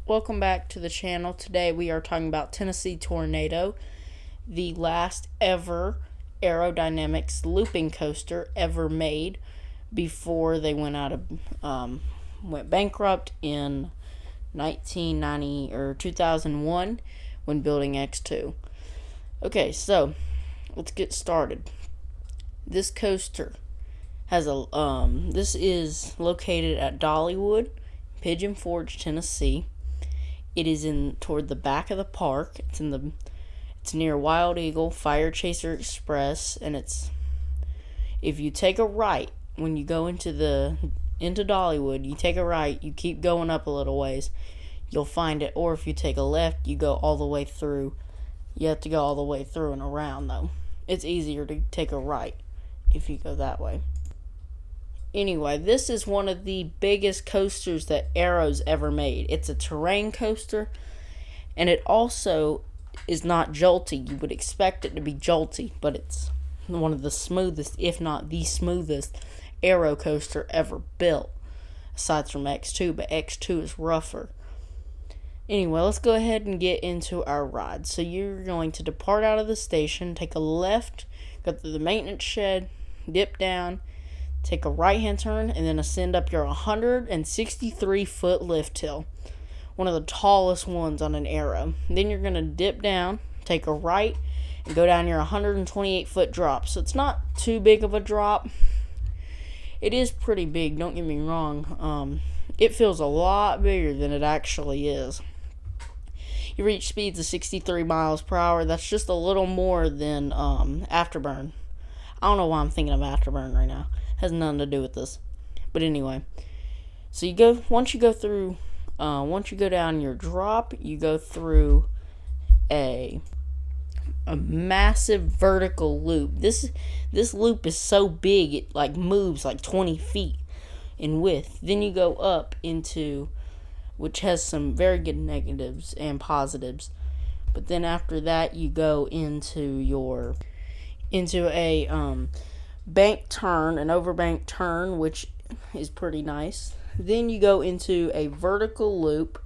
Welcome back to the channel. Today we are talking about Tennessee Tornado, the last ever aerodynamics looping coaster ever made before they went bankrupt in 1990 or 2001 when building X2. Okay, so let's get started. This coaster has this is located at Dollywood, Pigeon, Tennessee. It is toward the back of the park. It's near Wild Eagle, Fire Chaser Express, and if you take a right when you go into Dollywood, you take a right, you keep going up a little ways, you'll find it. Or if you take a left, you go all the way through. You have to go all the way through and around though. It's easier to take a right if you go that way. Anyway, this is one of the biggest coasters that Aero's ever made. It's a terrain coaster, and it also is not jolty. You would expect it to be jolty, but it's one of the smoothest, if not the smoothest, Aero coaster ever built, aside from X2, but X2 is rougher. Anyway, let's go ahead and get into our ride. So you're going to depart out of the station, take a left, go through the maintenance shed, dip down, take a right-hand turn, and then ascend up your 163-foot lift hill, one of the tallest ones on an Aero. Then you're going to dip down, take a right, and go down your 128-foot drop. So it's not too big of a drop. It is pretty big, don't get me wrong. It feels a lot bigger than it actually is. You reach speeds of 63 miles per hour. That's just a little more than Afterburn. I don't know why I'm thinking of Afterburn right now. Has nothing to do with this, but anyway, so once you go down your drop, you go through a massive vertical loop. This loop is so big it moves 20 feet in width. Then you go up into, which has some very good negatives and positives, but then after that you go into a bank turn, an overbank turn, which is pretty nice. Then you go into a vertical loop,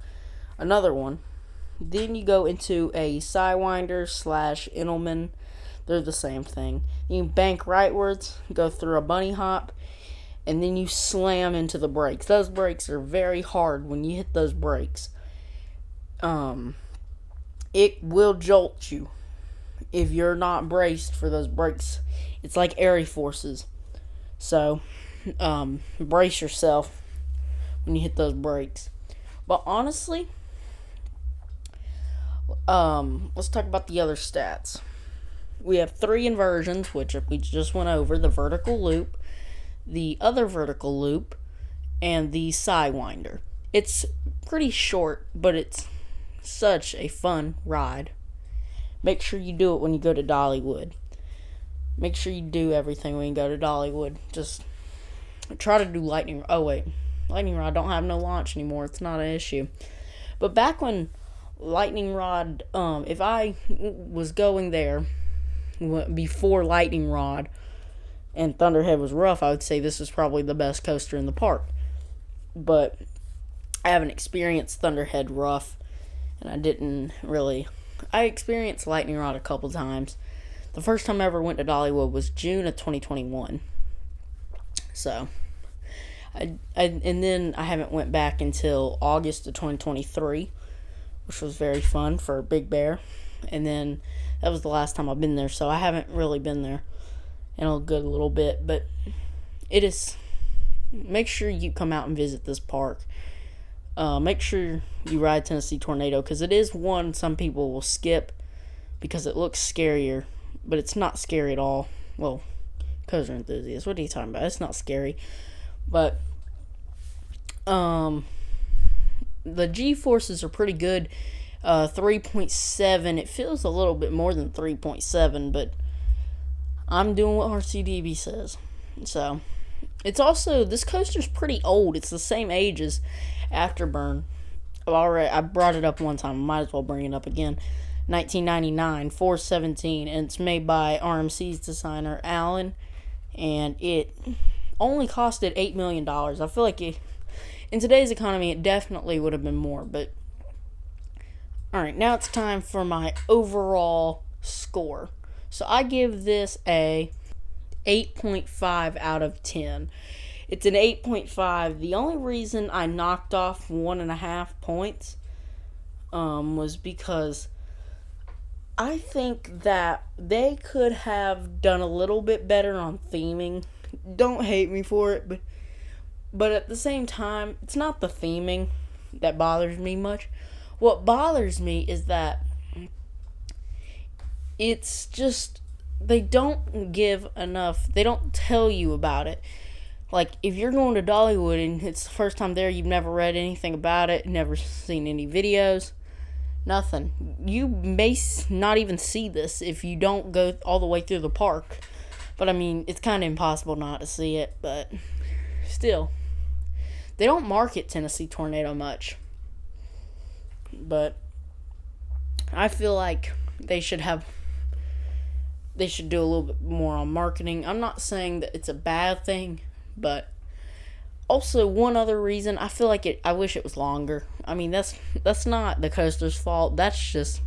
another one. Then you go into a Sidewinder / Intelman. They're the same thing. You bank rightwards, go through a bunny hop, and then you slam into the brakes. Those brakes are very hard when you hit those brakes. It will jolt you if you're not braced for those brakes. It's like air forces. So, brace yourself when you hit those brakes. But honestly, let's talk about the other stats. We have 3 inversions, which we just went over: the vertical loop, the other vertical loop, and the Sidewinder. It's pretty short, but it's such a fun ride. Make sure you do it when you go to Dollywood. Make sure you do everything when you go to Dollywood. Just try to do Lightning. Oh wait, Lightning Rod don't have no launch anymore. It's not an issue. But back when Lightning Rod, if I was going there before Lightning Rod and Thunderhead was rough, I would say this is probably the best coaster in the park. But I haven't experienced Thunderhead rough, and I experienced Lightning Rod a couple times. The first time I ever went to Dollywood was June of 2021. So, and then I haven't went back until August of 2023, which was very fun for Big Bear. And then that was the last time I've been there, so I haven't really been there in a good little bit. But it is. Make sure you come out and visit this park. Make sure you ride Tennessee Tornado, because it is one some people will skip because it looks scarier, but it's not scary at all. Well, coaster enthusiasts, what are you talking about? It's not scary. But the G-forces are pretty good. 3.7. It feels a little bit more than 3.7, but I'm doing what RCDB says. So, it's also, this coaster's pretty old. It's the same age as Afterburn. I brought it up one time. I might as well bring it up again. 1999, 417, and it's made by RMC's designer Alan, and it only costed $8 million. I feel like in today's economy, it definitely would have been more, but Alright, now it's time for my overall score. So I give this a 8.5 out of 10. It's an 8.5. The only reason I knocked off 1.5 points was because I think that they could have done a little bit better on theming. Don't hate me for it, but at the same time, it's not the theming that bothers me much. What bothers me is that it's just they don't give enough. They don't tell you about it. Like, if you're going to Dollywood and it's the first time there, you've never read anything about it, never seen any videos, nothing. You may not even see this if you don't go all the way through the park. But, I mean, it's kind of impossible not to see it, but still. They don't market Tennessee Tornado much. But I feel like they should do a little bit more on marketing. I'm not saying that it's a bad thing, but also one other reason, I feel like I wish it was longer. I mean, that's not the coaster's fault. That's just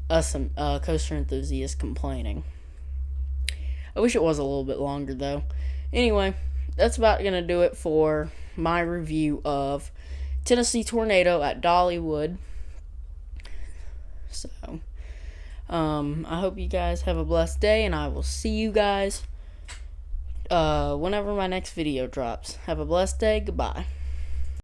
us coaster enthusiasts complaining. I wish it was a little bit longer though. Anyway, that's about gonna do it for my review of Tennessee Tornado at Dollywood. So I hope you guys have a blessed day, and I will see you guys whenever my next video drops. Have a blessed day. Goodbye.